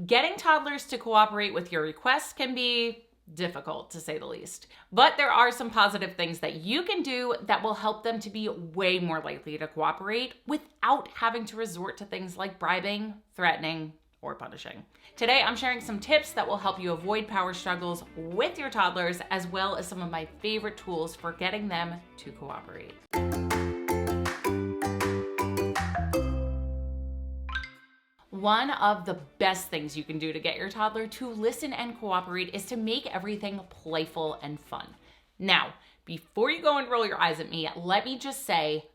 Getting toddlers to cooperate with your requests can be difficult, to say the least. But there are some positive things that you can do that will help them to be way more likely to cooperate without having to resort to things like bribing, threatening, or punishing. Today, I'm sharing some tips that will help you avoid power struggles with your toddlers, as well as some of my favorite tools for getting them to cooperate. One of the best things you can do to get your toddler to listen and cooperate is to make everything playful and fun. Now, before you go and roll your eyes at me, let me just say,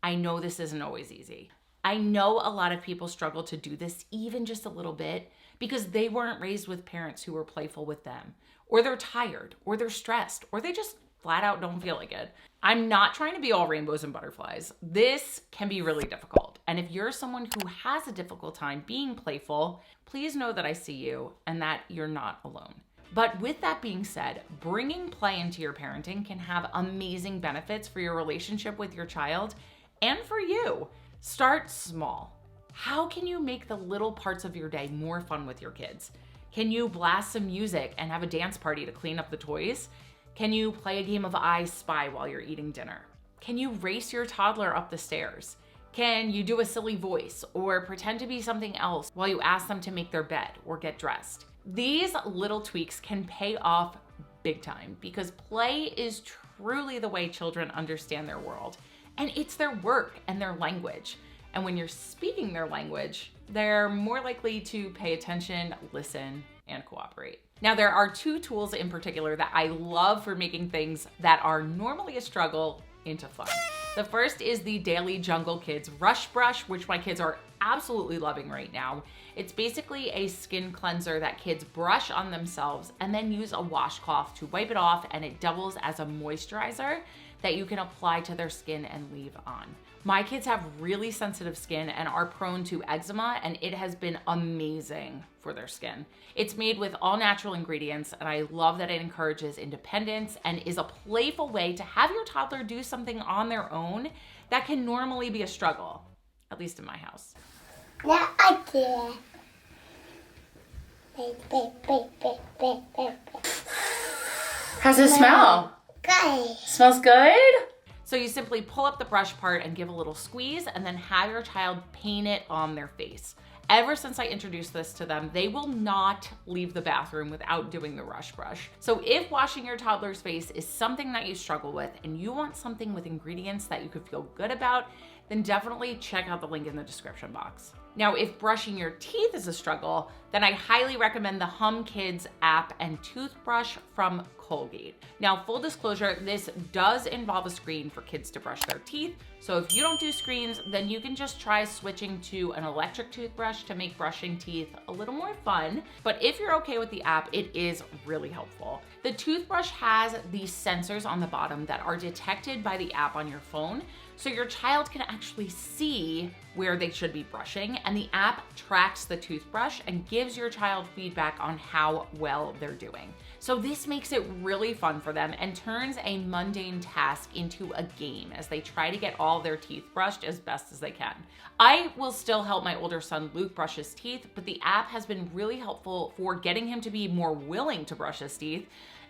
I know this isn't always easy. I know a lot of people struggle to do this even just a little bit because they weren't raised with parents who were playful with them, or they're tired, or they're stressed, or they just flat out don't feel like it. I'm not trying to be all rainbows and butterflies. This can be really difficult. And if you're someone who has a difficult time being playful, please know that I see you and that you're not alone. But with that being said, bringing play into your parenting can have amazing benefits for your relationship with your child and for you. Start small. How can you make the little parts of your day more fun with your kids? Can you blast some music and have a dance party to clean up the toys? Can you play a game of I Spy while you're eating dinner? Can you race your toddler up the stairs? Can you do a silly voice or pretend to be something else while you ask them to make their bed or get dressed? These little tweaks can pay off big time because play is truly the way children understand their world. And it's their work and their language. And when you're speaking their language, they're more likely to pay attention, listen, and cooperate. Now, there are two tools in particular that I love for making things that are normally a struggle into fun. The first is the Daily Jungle Kids Rush Brush, which my kids are absolutely loving right now. It's basically a skin cleanser that kids brush on themselves and then use a washcloth to wipe it off, and it doubles as a moisturizer that you can apply to their skin and leave on. My kids have really sensitive skin and are prone to eczema, and it has been amazing for their skin. It's made with all natural ingredients, and I love that it encourages independence and is a playful way to have your toddler do something on their own that can normally be a struggle, at least in my house. Yeah, I did. How's it smell? Good. Smells good? So you simply pull up the brush part and give a little squeeze and then have your child paint it on their face. Ever since I introduced this to them, they will not leave the bathroom without doing the rush brush. So if washing your toddler's face is something that you struggle with and you want something with ingredients that you could feel good about, then definitely check out the link in the description box. Now, if brushing your teeth is a struggle, then I highly recommend the Hum Kids app and toothbrush from Colgate. Now, full disclosure, this does involve a screen for kids to brush their teeth. So if you don't do screens, then you can just try switching to an electric toothbrush to make brushing teeth a little more fun. But if you're okay with the app, it is really helpful. The toothbrush has these sensors on the bottom that are detected by the app on your phone. So your child can actually see where they should be brushing, and the app tracks the toothbrush and gives your child feedback on how well they're doing. So this makes it really fun for them and turns a mundane task into a game as they try to get all their teeth brushed as best as they can. I will still help my older son Luke brush his teeth, but the app has been really helpful for getting him to be more willing to brush his teeth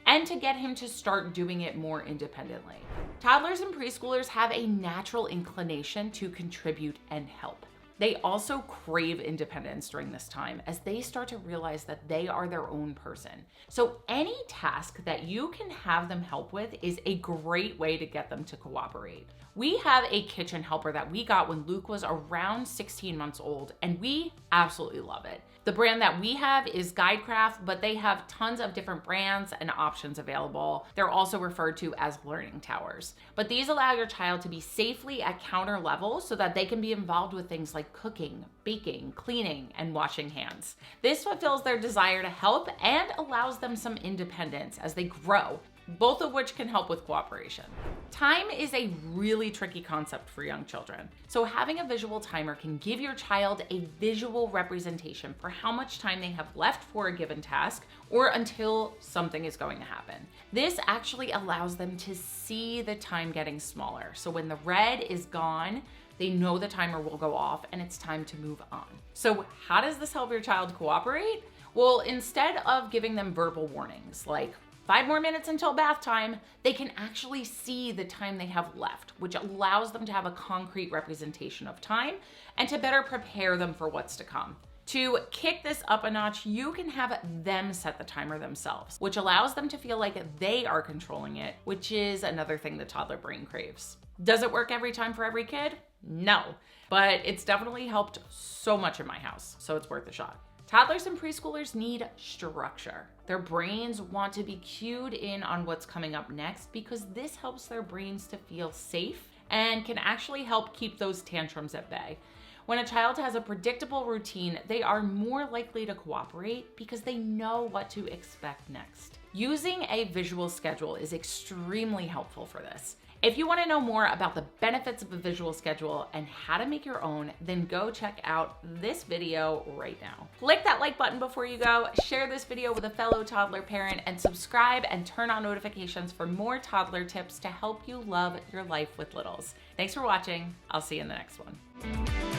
and to get him to start doing it more independently. Toddlers and preschoolers have a natural inclination to contribute and help. They also crave independence during this time as they start to realize that they are their own person. So any task that you can have them help with is a great way to get them to cooperate. We have a kitchen helper that we got when Luke was around 16 months old, and we absolutely love it. The brand that we have is Guidecraft, but they have tons of different brands and options available. They're also referred to as learning towers. But these allow your child to be safely at counter level so that they can be involved with things like cooking, baking, cleaning, and washing hands. This fulfills their desire to help and allows them some independence as they grow, both of which can help with cooperation. Time is a really tricky concept for young children. So having a visual timer can give your child a visual representation for how much time they have left for a given task or until something is going to happen. This actually allows them to see the time getting smaller. So when the red is gone, They know the timer will go off and it's time to move on. So how does this help your child cooperate? Well, instead of giving them verbal warnings like 5 more minutes until bath time, they can actually see the time they have left, which allows them to have a concrete representation of time and to better prepare them for what's to come. To kick this up a notch, you can have them set the timer themselves, which allows them to feel like they are controlling it, which is another thing the toddler brain craves. Does it work every time for every kid? No, but it's definitely helped so much in my house, so it's worth a shot. Toddlers and preschoolers need structure. Their brains want to be cued in on what's coming up next because this helps their brains to feel safe and can actually help keep those tantrums at bay. When a child has a predictable routine, they are more likely to cooperate because they know what to expect next. Using a visual schedule is extremely helpful for this. If you want to know more about the benefits of a visual schedule and how to make your own, then go check out this video right now. Click that like button before you go, share this video with a fellow toddler parent, and subscribe and turn on notifications for more toddler tips to help you love your life with littles. Thanks for watching. I'll see you in the next one.